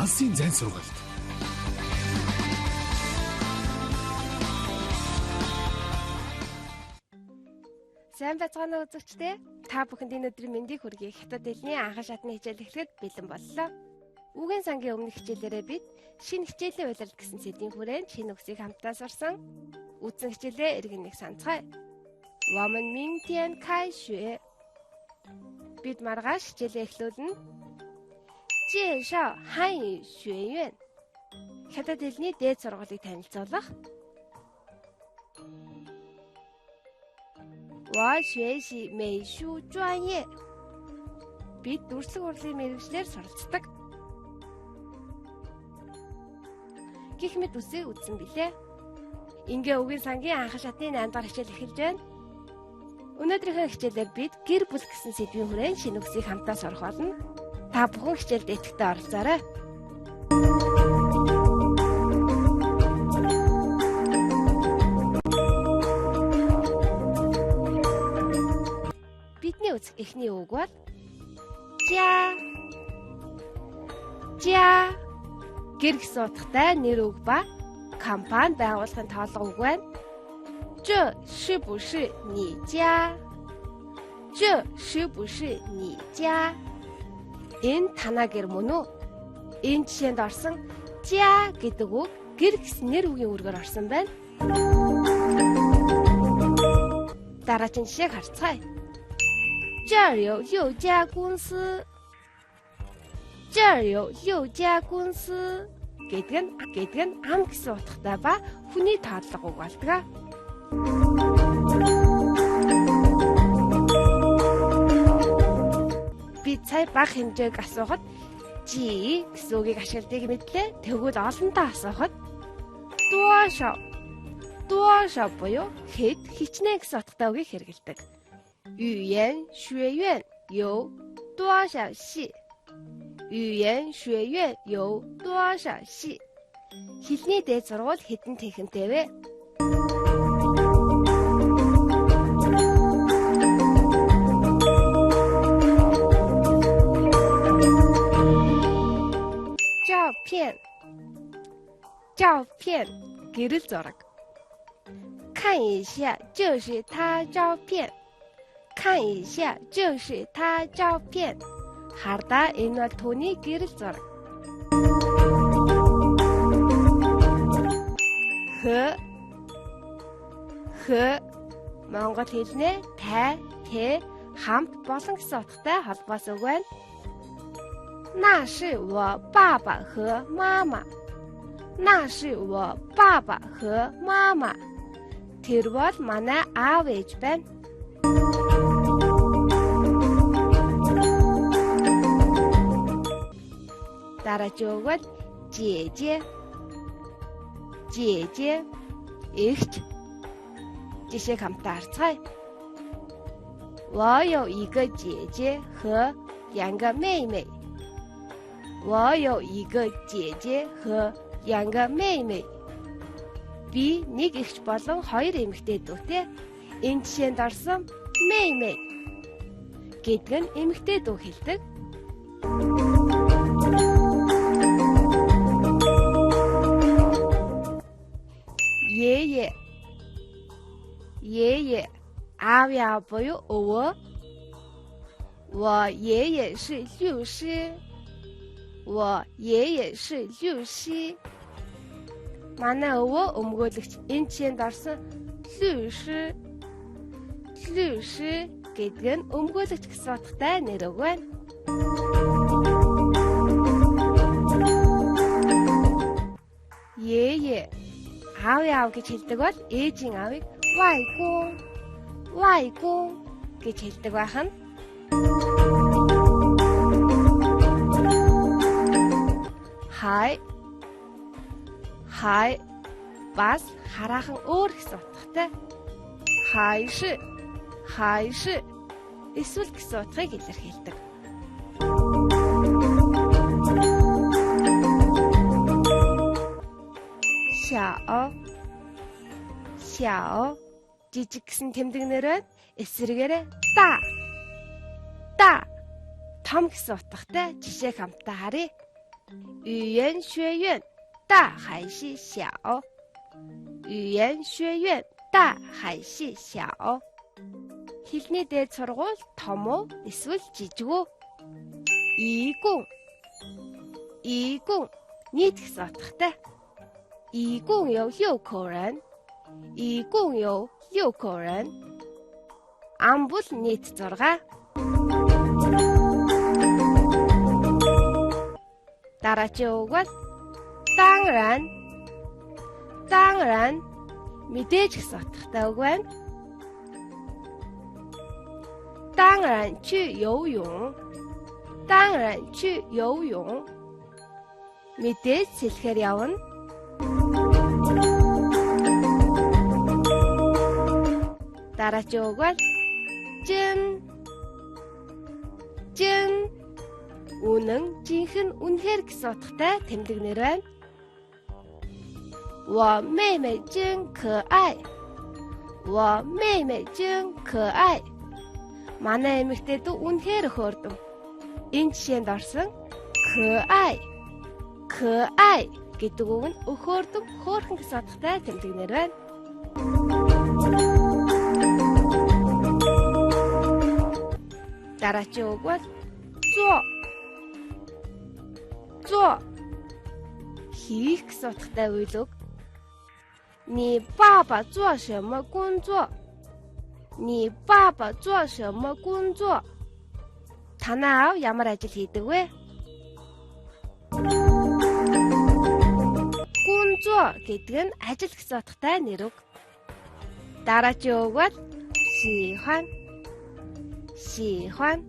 Хансын зайн сургаалт. Сайн байцгаана уу үзэгчдээ? Та бүхэнд энэ өдрийн мэндийг хүргэе. Хятад хэлний анхан шатны хичээл эхлэхэд бэлэн боллоо. Үгийн сангийн өмнөх хичээлээрээ бид шинэ хичээлийн уйлалт гэсэн сэдвийн хүрээнд шинэ үгсийг хамтдаа сурсан. Үдсэн хичээлээ эргэн нэг санацгаая. 我们明天开学. Бид маргааш хичээлээ эхлүүлнэ. 介绍汉语学院. Хятад хэлний дээд сургуулийг танилцуулах. 我学习美术专业. Бид дүрслэг урлагийн мэргэжлэр суралцдаг. Гэх мэт үсээ үзсэн билээ. Ингээ үгийн сангийн анхан шатны 8 дахь хичээл эхэлж байна. Өнөөдрийнхөө хичээлээр бид гэр бүл гэсэн сэдвийн хүрээнд шинэ үгсийг хамтдаа сурах болно. Та бүхэн хичээлд идэвхтэй оролцоорой. Бидний үзэх эхний үг бол жа. Жа гэр гэсэн утгатай нэр үг ба компани байгууллагын тоолго үг байна. 这是不是你家? 这是不是你家? Энэ танаа гэр мөн үү? Энэ жишээнд орсон жа гэдэг үг гэр гэсэн нэр үгийн үргээр орсон байна. Дараагийн жишээг харцгаая. 这儿有6家公司. 这儿有6家公司. гэдэг нь ам гэсэн утгатай ба хүний тоотлого үг болдог. Би цай бага хэмжээг асуухад жи гэсэн үгийг ашигладаг мэтлээ. Тэгвэл олонтоо асуухад 多少 буюу хэд хичнээн гэсэн утгатай үгийг хэрэглэдэг. 语言学院有多少系? 语言学院有多少系? Хэлний дээд сургууль хэдэн технтэй вэ?照片 гэрэл зураг. 看一下就是他照片. 看一下就是他照片. Хардаа энэ бол түүний гэрэл зураг. Хө Монгол хэлнээ тай, тэ, хамт болон гэсэн утгатай холбоос үг байна. 那是我爸爸和妈妈. 那是我爸爸和妈妈. Тэр бол манай аав ээж байна. Дараагийн үг бол жээжээ. Жээжээ ихч. Жишээг хамтдаа харцгаая. 我有一个姐姐和2个妹妹. 我有一个姐姐和2个妹妹. Би нэг ихч болон 2 эмэгтэй дүүтэй. Энэ жишээнд орсон妹妹гэдэг нь эмэгтэй дүү хэлдэг.爷爷 аав яа буюу өвөө. 我爷爷是律师. 我爷爷是律师. Манай өвөө өмгөөлөгч. Энэ жишээнд орсон律师гэдэг нь өмгөөлөгч гэсэн утгатай нэр үг байна.爷爷аав яав гэж хэлдэг бол ээжийн аавыг 外公 гэж хэлдэг байх нь. Хай бас хараахан өөр гэсэн утгатай. Хайши эсвэл гэсэн утгыг илэрхийлдэг. Xiao жижиг гэсэн тэмдэгнэр байна. Эсвэргээрээ да том гэсэн утгатай жишээг хамтдаа харъя. 语言学院大还是小？语言学院大还是小? Хэлний дээд сургууль том уу эсвэл жижиг үү? Игүн нийт гэсэн утгатай. Игүн 有6口人. Игүн 有6口人. Ам бол нийт 6. Дараагийн үг бол 当然 мэдээж гэсэн утгатай үг байна. 当然去游泳. 当然去游泳. Мэдээж сэлэхээр явна. Дараагийн үг бол 真 үнэн, жинхэнэ, үнэхээр гэсэн утгатай тэмдэг нэр байна. 我妹妹真可爱. 我妹妹真可爱. Манай эмэгтэй дүү үнэхээр хөөрдөм. Энэ жишээнд орсон可爱гэдэг үг нь өхөөрдөм, хөөрхөн гэсэн утгатай тэмдэг нэр байна. Дараагийн үг бол 做 хийх гэсэн утгатай үйл үг. 你爸爸做什么工作? 你爸爸做什么工作? Танай аав ямар ажил хийдэг вэ? 工作 гэдэг нь ажил гэсэн утгатай нэр үг. Дараагийн үг бол 喜欢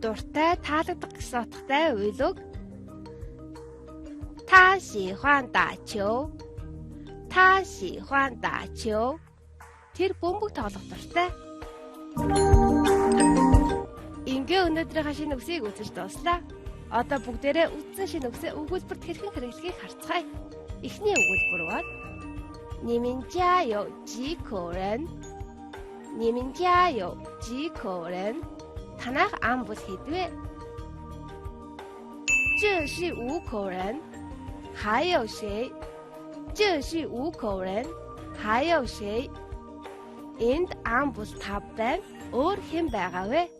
дуртай, таалагдах гэсэн утгатай үйл үг. 他喜欢打球. 他喜欢打球. Тэр бөмбөг тоглох дуртай. Ингээ өнөөдрийнхээ шинэ үгсийг үзэж дууслаа. Одоо бүгдээрээ үзсэн шинэ үгсээ өгүүлбэрт хэрхэн хэрэглэхийг харцгаая. Эхний өгүүлбэр бол 你们家有几口人? 你们家有几口人? Танайх ам бол хэдвэ? 这是5口人. 还有谁? 这是5口人. 还有谁? Энд ам бол 5 байна. Өөр хэн байгаа вэ?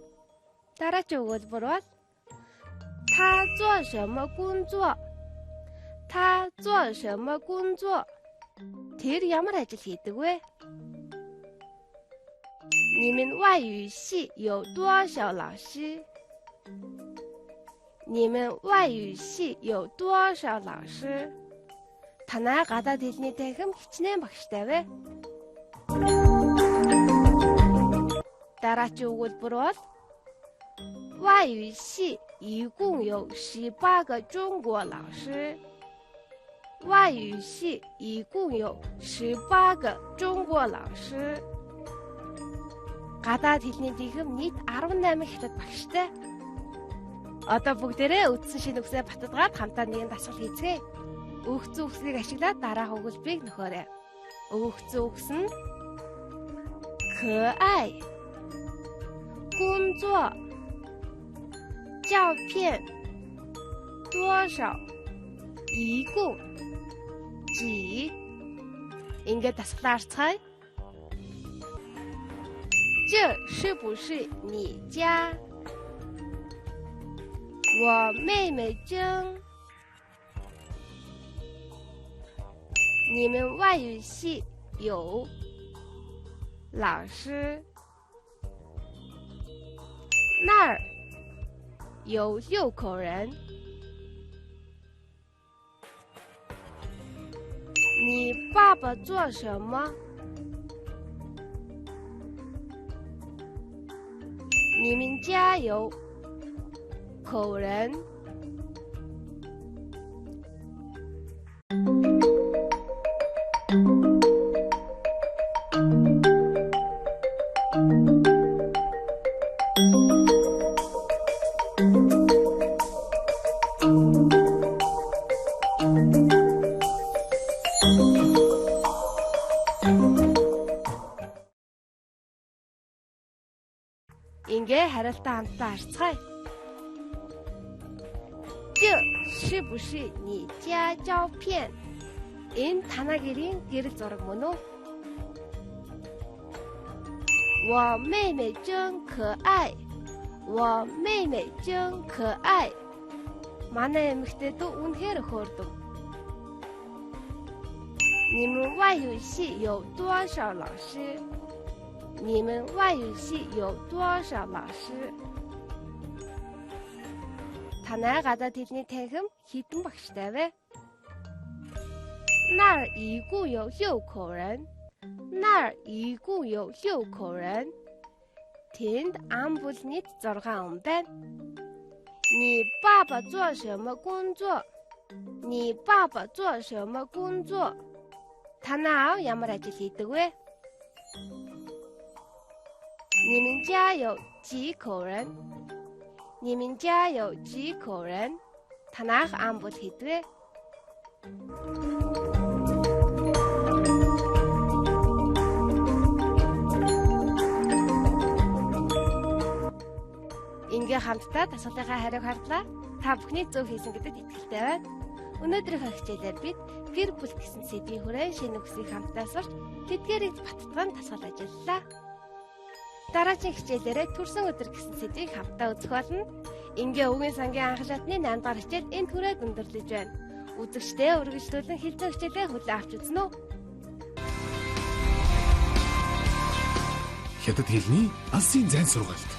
Дараагийн өгүүлбэр бол 他做什么工作? 他做什么工作? Тэр ямар ажил хийдэг вэ? 你们外语系有多少老师? 你们外语系有多少老师? Танай гадаад хэлний танхим хичнээн багштай вэ? Дараагийн өгүүлбэр бол 外语系一共有18个中国老师. 外语系一共有18个中国老师. Гадаад хэлний танхим нийт 18 хятад багштай. Одоо бүгдээрээ үдсэн шинэ үгсээ баталгаад хамтаа нэгэн дасгал хийцгээе. Өгөгдсөн үгсийг ашиглаад дараах өгүүлбэрийг нөхөөрэй. Өгөгдсөн үгс нь 可爱 工作 照片 多少 一共 几 Ингээд дасгалаарцгаая. 这是不是你家? 我妹妹真. 你们外语系有老师. 那儿有6口人. 你爸爸做什么? 你们家有口人. Ингээ хариултаа хамтдаа харцгаая. 这是不是你家照片? Энэ танаа гэрийн гэрэл зураг мөн үү? 我妹妹真可爱. 我妹妹真可爱. Манай эмэгтэй дүү үнэхээр хөөрдөг. 你们外语系有多少老师? 你们外语系有多少老师? Танай гадаад хэлний танхим хэдэн багштай вэ? 那儿一共有6口人. 那儿一共有6口人. Тэнд ам бол нийт 6 хүн байна. 你爸爸做什么工作? 你爸爸做什么工作? Танаа аав ямар ажил хийдэг вэ? 你们家有几口人? 你们家有几口人? Танаах ам бол хэд вэ? Ингээ хамтдаа дасгалынхаа хариуг харлаа. Та бүхний зөв хийсэн гэдэгт итгэлтэй байна. Өнөөдрийнхөө хичээлээр бид гэр бүл гэсэн сэдвийн хүрээ шинэ үгсийг хамтдаа сурч тэдгээрийг баттган дасгал ажиллалаа. Дараагийн хичээлээрээ төрсөн өдөр гэсэн сэдвийг хамтдаа үзэх болно. Ингээ үгийн сангийн анх шатны 8 дахь хичээл энэ түрээд өндөрлөж байна. Үзэгчдээ үргэлжлүүлэн хилцэн хичээлээ хүлээн авч үзнэ үү? Хятад хэлний алсын зайн сургаалт.